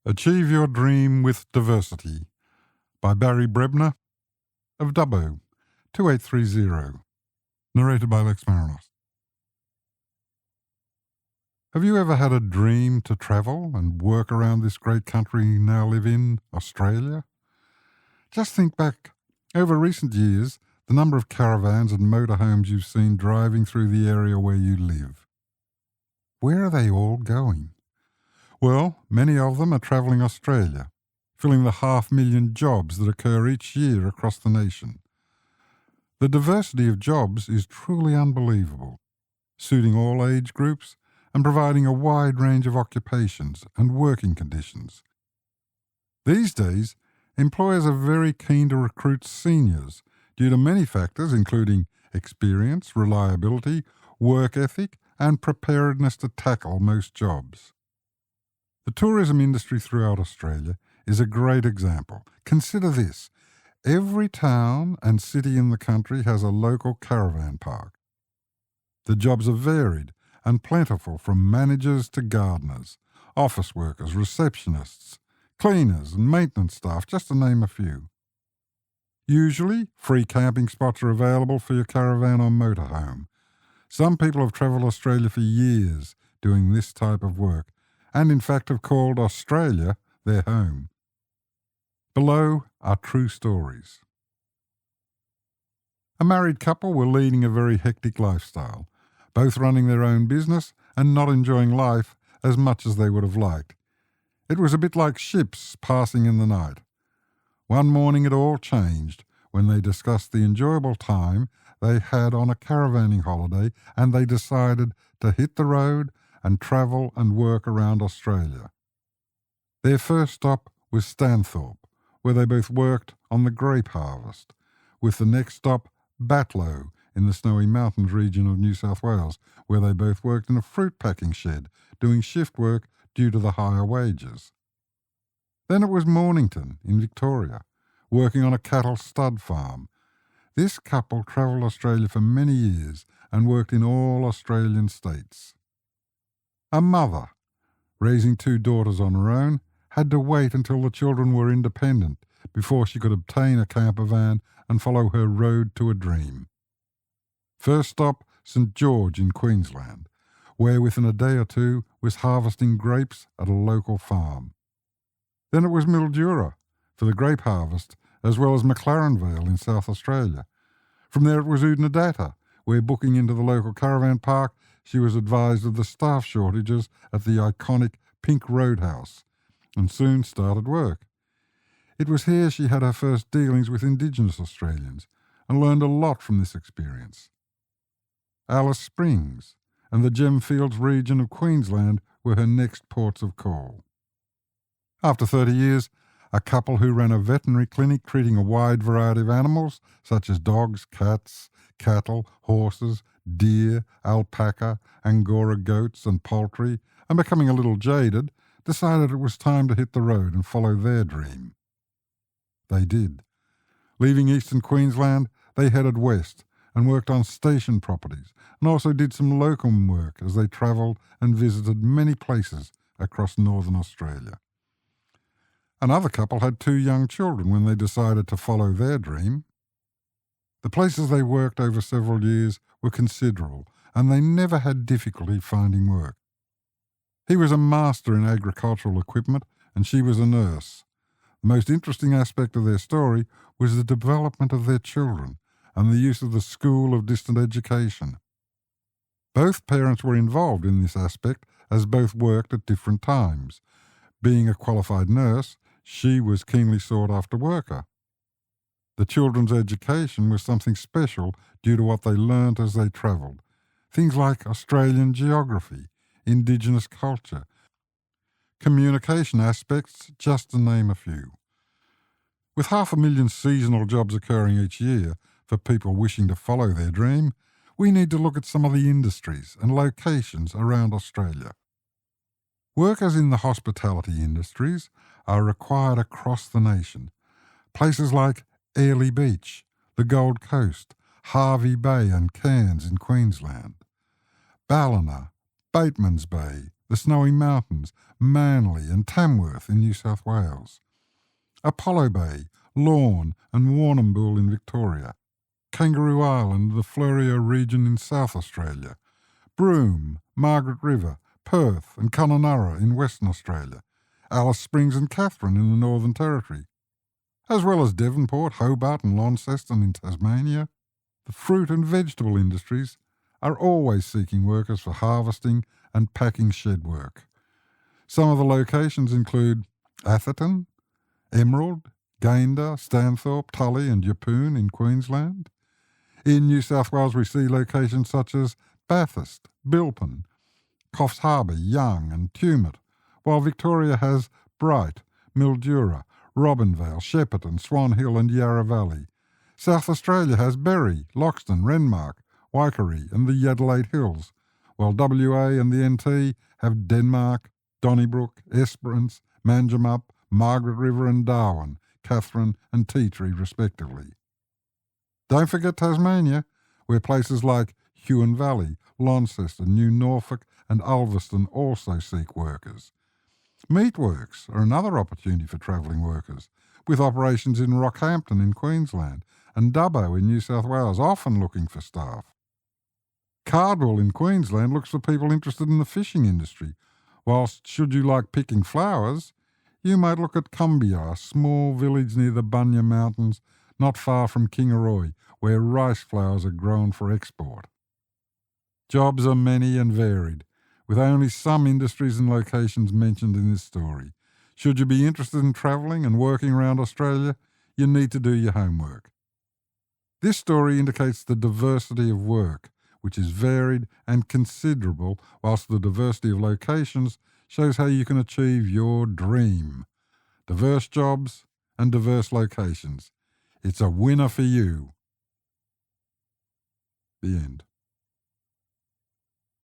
Achieve Your Dream with Diversity by Barry Brebner of Dubbo, 2830. Narrated by Lex Marinos. Have you ever had a dream to travel and work around this great country you now live in, Australia? Just think back over recent years, the number of caravans and motorhomes you've seen driving through the area where you live. Where are they all going? Well, many of them are travelling Australia, filling the 500,000 jobs that occur each year across the nation. The diversity of jobs is truly unbelievable, suiting all age groups and providing a wide range of occupations and working conditions. These days, employers are very keen to recruit seniors due to many factors including experience, reliability, work ethic, and preparedness to tackle most jobs. The tourism industry throughout Australia is a great example. Consider this. Every town and city in the country has a local caravan park. The jobs are varied and plentiful, from managers to gardeners, office workers, receptionists, cleaners and maintenance staff, just to name a few. Usually, free camping spots are available for your caravan or motorhome. Some people have travelled Australia for years doing this type of work, and in fact have called Australia their home. Below are true stories. A married couple were leading a very hectic lifestyle, both running their own business and not enjoying life as much as they would have liked. It was a bit like ships passing in the night. One morning it all changed when they discussed the enjoyable time they had on a caravanning holiday, and they decided to hit the road and travel and work around Australia. Their first stop was Stanthorpe, where they both worked on the grape harvest, with the next stop Batlow in the Snowy Mountains region of New South Wales, where they both worked in a fruit packing shed, doing shift work due to the higher wages. Then it was Mornington in Victoria, working on a cattle stud farm. This couple travelled Australia for many years and worked in all Australian states. A mother, raising 2 daughters on her own, had to wait until the children were independent before she could obtain a camper van and follow her road to a dream. First stop, St George in Queensland, where within a day or two was harvesting grapes at a local farm. Then it was Mildura for the grape harvest, as well as McLaren Vale in South Australia. From there it was Oodnadatta, where, booking into the local caravan park, she was advised of the staff shortages at the iconic Pink Roadhouse, and soon started work. It was here she had her first dealings with Indigenous Australians and learned a lot from this experience. Alice Springs and the Gemfields region of Queensland were her next ports of call. After 30 years, a couple who ran a veterinary clinic treating a wide variety of animals such as dogs, cats, cattle, horses, deer, alpaca, Angora goats and poultry, and becoming a little jaded, decided it was time to hit the road and follow their dream. They did. Leaving eastern Queensland, they headed west and worked on station properties, and also did some locum work as they travelled and visited many places across northern Australia. Another couple had 2 young children when they decided to follow their dream. The places they worked over several years were considerable, and they never had difficulty finding work. He was a master in agricultural equipment, and she was a nurse. The most interesting aspect of their story was the development of their children and the use of the School of Distant Education. Both parents were involved in this aspect, as both worked at different times. Being a qualified nurse, she was keenly sought after worker. The children's education was something special due to what they learnt as they travelled. Things like Australian geography, Indigenous culture, communication aspects, just to name a few. With 500,000 seasonal jobs occurring each year for people wishing to follow their dream, we need to look at some of the industries and locations around Australia. Workers in the hospitality industries are required across the nation. Places like Airlie Beach, the Gold Coast, Hervey Bay and Cairns in Queensland, Ballina, Bateman's Bay, the Snowy Mountains, Manly and Tamworth in New South Wales, Apollo Bay, Lorne and Warrnambool in Victoria, Kangaroo Island, the Fleurieu region in South Australia, Broome, Margaret River, Perth and Kununurra in Western Australia, Alice Springs and Katherine in the Northern Territory, as well as Devonport, Hobart and Launceston in Tasmania. The fruit and vegetable industries are always seeking workers for harvesting and packing shed work. Some of the locations include Atherton, Emerald, Gayndah, Stanthorpe, Tully and Yeppoon in Queensland. In New South Wales we see locations such as Bathurst, Bilpin, Coffs Harbour, Young and Tumut, while Victoria has Bright, Mildura, Robinvale, Shepparton, Swan Hill and Yarra Valley. South Australia has Berry, Loxton, Renmark, Waikerie and the Adelaide Hills, while WA and the NT have Denmark, Donnybrook, Esperance, Manjimup, Margaret River and Darwin, Katherine and Tea Tree respectively. Don't forget Tasmania, where places like Huon Valley, Launceston, New Norfolk and Ulverston also seek workers. Meatworks are another opportunity for travelling workers, with operations in Rockhampton in Queensland and Dubbo in New South Wales often looking for staff. Cardwell in Queensland looks for people interested in the fishing industry, whilst should you like picking flowers, you might look at Cumbia, a small village near the Bunya Mountains, not far from Kingaroy, where rice flowers are grown for export. Jobs are many and varied, with only some industries and locations mentioned in this story. Should you be interested in travelling and working around Australia, you need to do your homework. This story indicates the diversity of work, which is varied and considerable, whilst the diversity of locations shows how you can achieve your dream. Diverse jobs and diverse locations. It's a winner for you. The end.